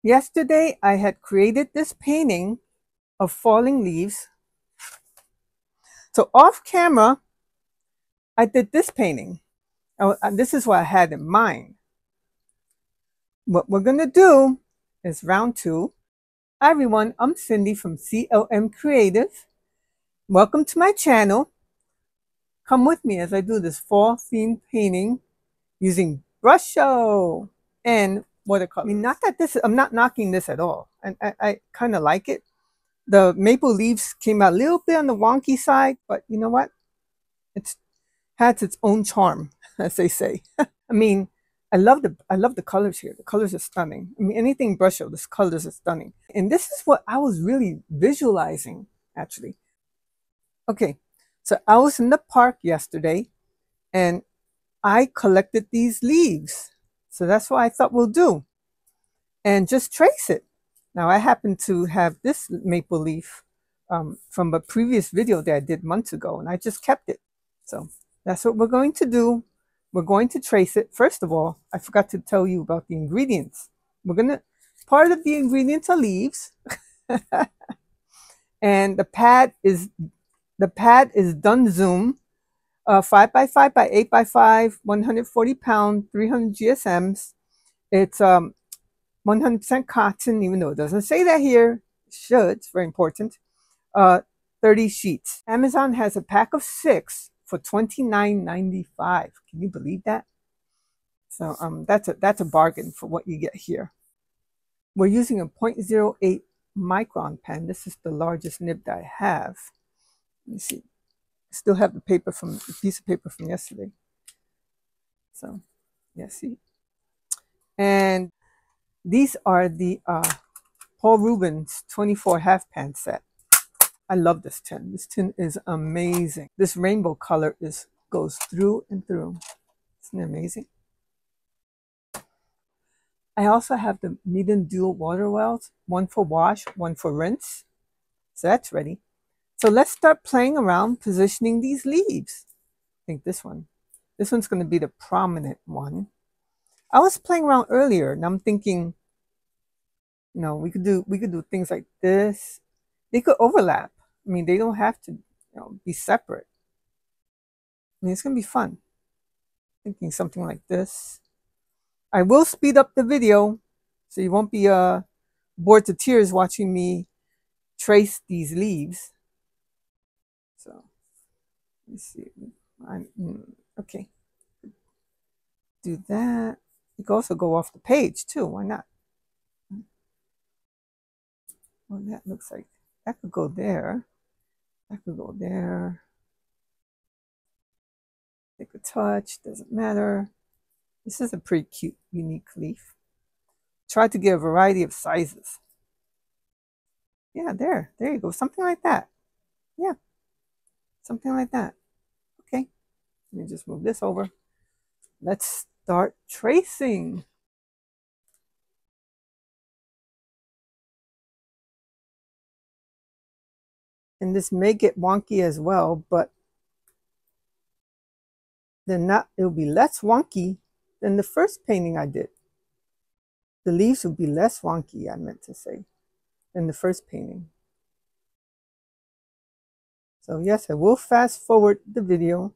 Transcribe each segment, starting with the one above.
Yesterday, I had created this painting of falling leaves. So off camera, I did this painting. This is what I had in mind. What we're going to do is round two. Hi everyone, I'm Cindy from CLM Creative. Welcome to my channel. Come with me as I do this fall themed painting using Brusho and watercolor. I mean, not that this, I'm not knocking this at all. I kind of like it. The maple leaves came out a little bit on the wonky side, but you know what? It has its own charm, as they say. I mean, I love the colors here. The colors are stunning. I mean, anything Brusho, the colors are stunning. And this is what I was really visualizing, actually. Okay, so I was in the park yesterday, and I collected these leaves. So that's what I thought we'll do. And just trace it. Now, I happen to have this maple leaf from a previous video that I did months ago, and I just kept it. So that's what we're going to do. We're going to trace it. First of all, I forgot to tell you about the ingredients. Part of the ingredients are leaves. And the pad is done zoom, 5x5 by 8x5, 140 pound, 300 GSMs. It's 100% cotton, even though it doesn't say that here. It should. It's very important. 30 sheets. Amazon has a pack of 6 for $29.95. Can you believe that? So that's a bargain for what you get here. We're using a 0.08 micron pen. This is the largest nib that I have. Let me see. I still have the piece of paper from yesterday. So, yeah, see. And these are the Paul Rubens 24 half pan set. I love this tin. This tin is amazing. This rainbow color goes through and through. Isn't it amazing? I also have the Meeden dual water wells, one for wash, one for rinse. So that's ready. So let's start playing around positioning these leaves. I think this one's going to be the prominent one. I was playing around earlier, and I'm thinking, you know, we could do things like this. They could overlap. I mean, they don't have to, be separate. I mean, it's gonna be fun. Thinking something like this. I will speed up the video, so you won't be bored to tears watching me trace these leaves. So let me see. Okay. Do that. You can also go off the page too. Why not? Well, that looks like that could go there. That could go there. Take a touch, doesn't matter. This is a pretty cute, unique leaf. Try to get a variety of sizes. Yeah, there you go. Something like that. Yeah, something like that. Okay, let me just move this over. Let's start tracing. And this may get wonky as well, but it'll be less wonky than the first painting I did. The leaves will be less wonky, I meant to say, than the first painting. So yes, I will fast forward the video.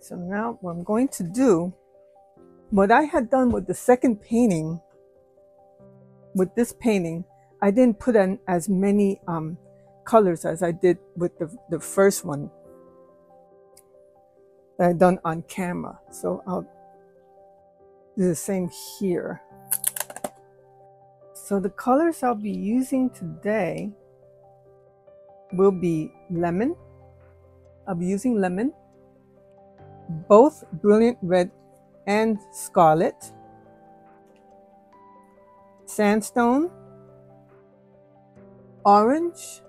So now what I'm going to do, what I had done with the second painting, with this painting, I didn't put in as many colors as I did with the first one that I done on camera. So I'll do the same here. So the colors I'll be using today will be lemon. I'll be using lemon, both brilliant red and scarlet, sandstone, orange,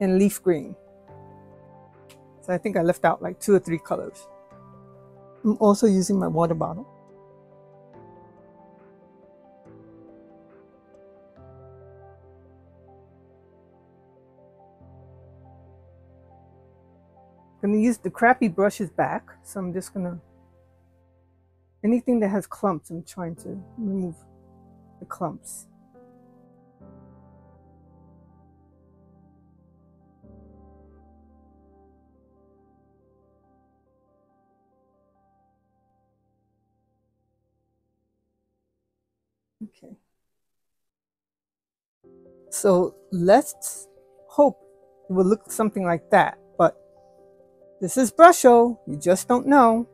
and leaf green. So I think I left out like 2 or 3 colors. I'm also using my water bottle. I'm going to use the crappy brushes back, so I'm just going to, anything that has clumps, I'm trying to remove the clumps. Okay. So let's hope it will look something like that, but this is Brusho, you just don't know.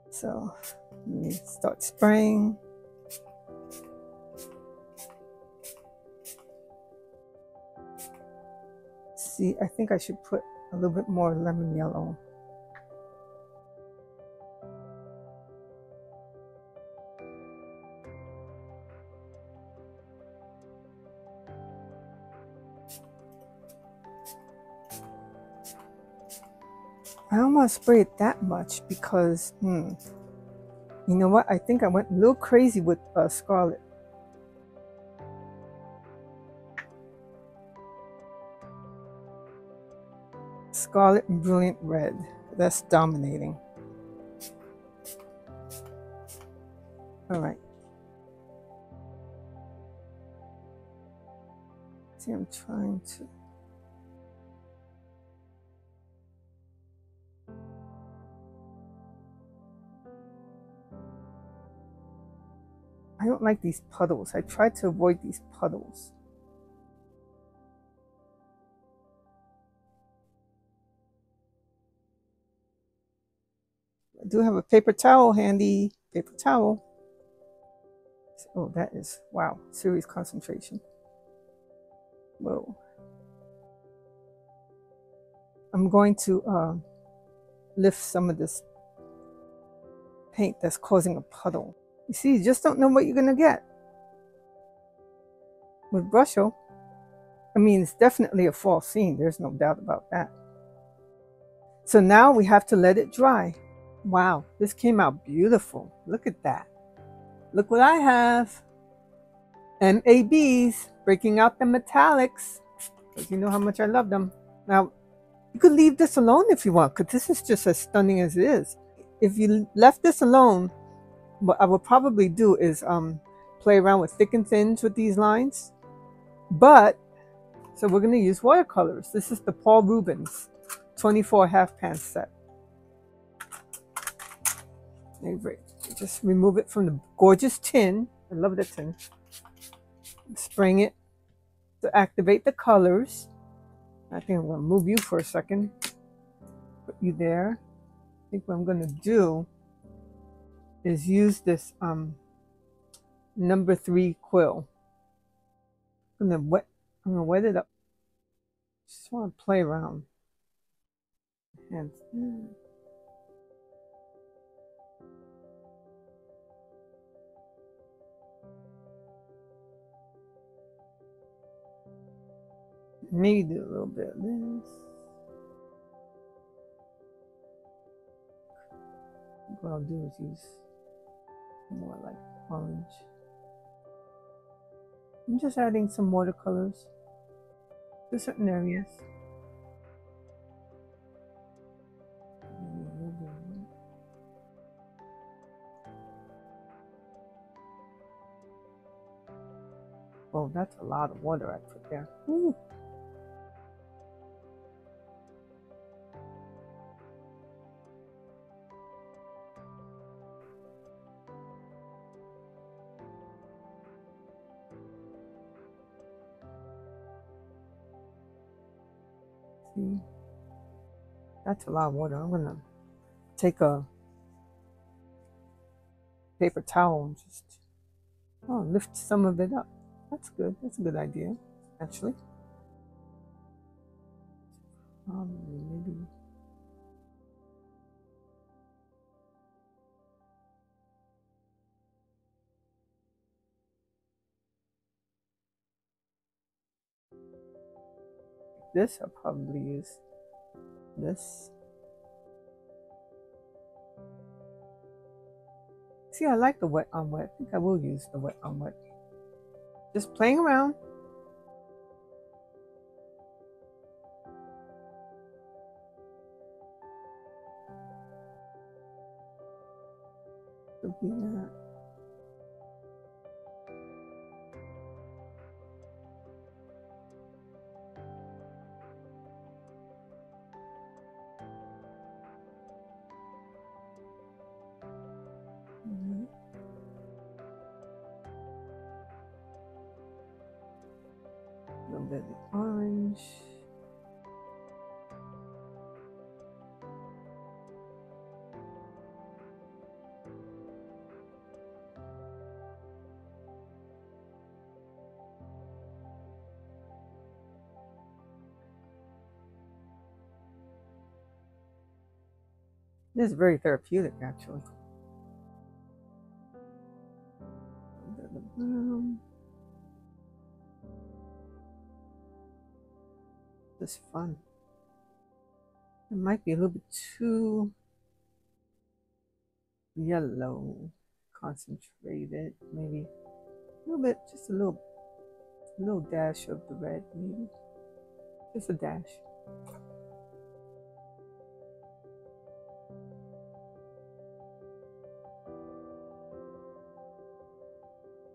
So let me start spraying. See, I think I should put a little bit more lemon yellow. I don't want to spray it that much because, you know what? I think I went a little crazy with scarlet. Scarlet and brilliant red. That's dominating. All right. See, I'm trying to. I don't like these puddles. I try to avoid these puddles. I do have a paper towel handy. Paper towel. Oh, that is, wow, serious concentration. Whoa. I'm going to lift some of this paint that's causing a puddle. You see, you just don't know what you're going to get with Brusho. I mean, it's definitely a fall scene. There's no doubt about that. So now we have to let it dry. Wow, this came out beautiful. Look at that. Look what I have. MABs, breaking out the metallics, because you know how much I love them. Now, you could leave this alone if you want, because this is just as stunning as it is. If you left this alone, what I will probably do is play around with thick and thins with these lines. But, so we're going to use watercolors. This is the Paul Rubens 24 half pan set. Just remove it from the gorgeous tin. I love the tin. Spraying it to activate the colors. I think I'm going to move you for a second. Put you there. I think what I'm going to do is use this number 3 quill. I'm going to wet it up. Just want to play around. And maybe do a little bit of this. What I'll do is use more like orange. I'm just adding some watercolors to certain areas. Oh, that's a lot of water I put there. Ooh. See, that's a lot of water. I'm gonna take a paper towel and just lift some of it up. That's good. That's a good idea, actually. Maybe. This I'll probably use this. See, I like the wet on wet. I think I will use the wet on wet. Just playing around. Could be that. A little bit of the orange. This is very therapeutic, actually. A bit of the brown. This is fun. It might be a little bit too yellow, concentrated, maybe a little bit, just a little dash of the red, maybe just a dash.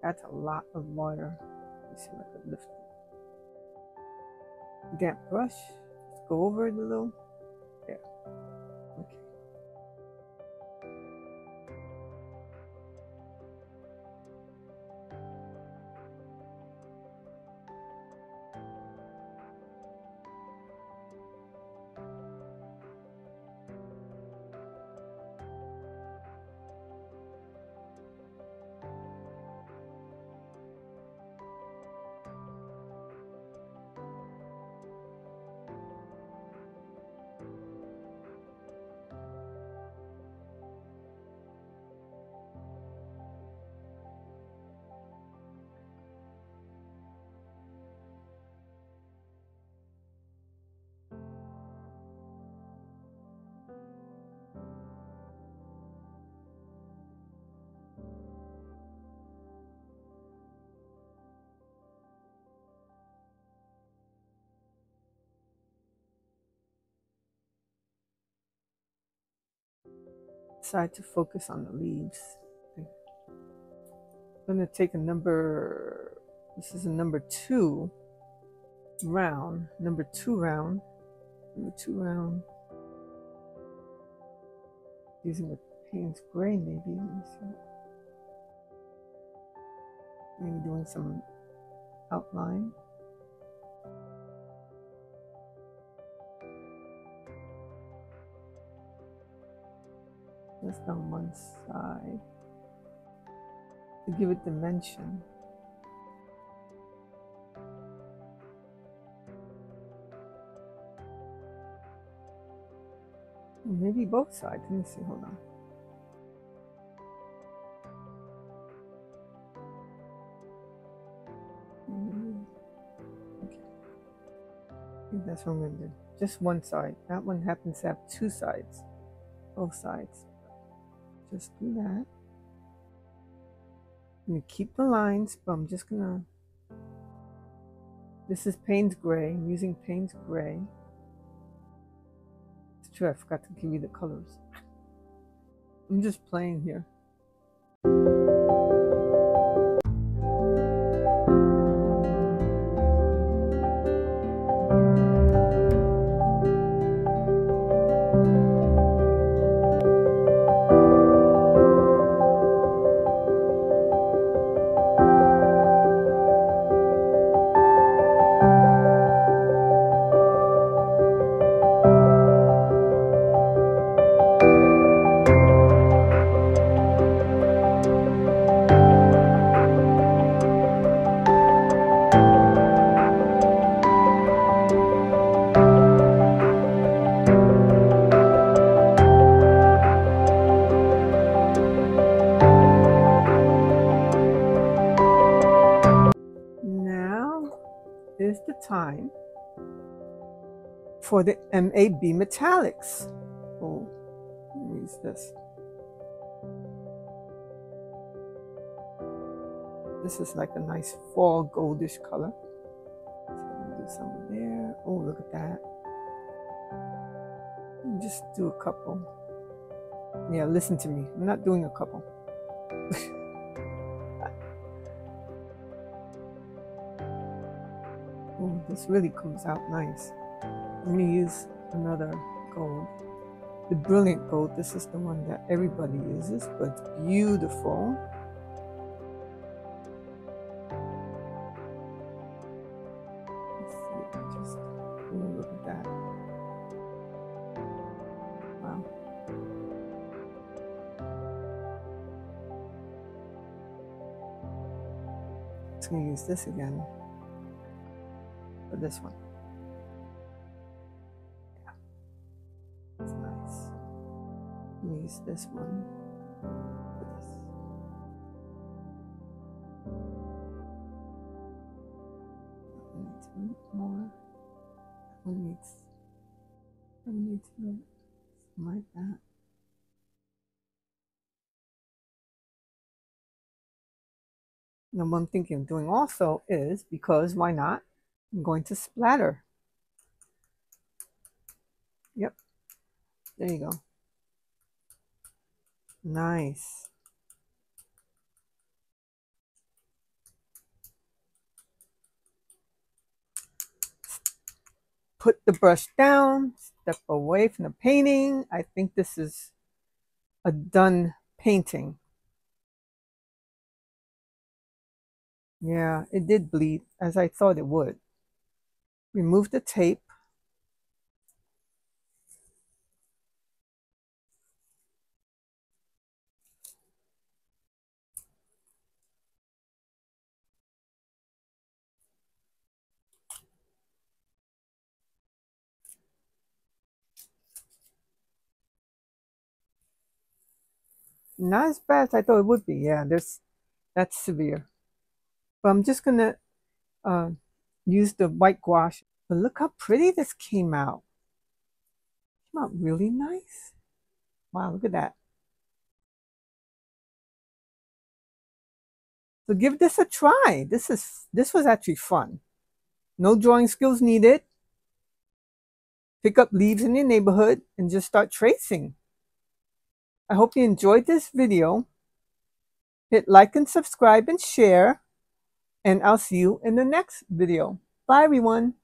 That's a lot of water. Let me see if I could lift it. Damp brush. Just go over it a little. There. Okay. Decide to focus on the leaves. Okay. I'm going to take a number, this is a number 2 round, number 2 round, using the Payne's gray maybe. Let me see. Maybe doing some outline. Just on one side to give it dimension. Maybe both sides. Let me see. Hold on. Okay. I think that's what I'm going to do. Just one side. That one happens to have 2 sides. Both sides. Just do that. I'm going to keep the lines, but I'm just going to... This is Payne's gray. I'm using Payne's gray. It's true, I forgot to give you the colors. I'm just playing here. for the MAB Metallics. Oh, let me use this. This is like a nice fall goldish color. So I'm gonna do some there. Oh, look at that. Just do a couple. Yeah, listen to me. I'm not doing a couple. Oh, this really comes out nice. Let me use another gold. The brilliant gold. This is the one that everybody uses, but it's beautiful. Let's see. Just look at that. Wow. I'm just going to use this again for this one. Yeah, it's nice. Let me use this one for this. That one needs a little more. That one needs something like that. Now, what I'm thinking of doing also is, because why not, I'm going to splatter. Yep, there you go. Nice. Put the brush down, step away from the painting. I think this is a done painting. Yeah, it did bleed, as I thought it would. Remove the tape. Not as bad as I thought it would be. Yeah, that's severe. But I'm just gonna use the white gouache. But look how pretty this came out. Came out really nice. Wow, look at that. So give this a try. This was actually fun. No drawing skills needed. Pick up leaves in your neighborhood and just start tracing. I hope you enjoyed this video. Hit like and subscribe and share. And I'll see you in the next video. Bye, everyone.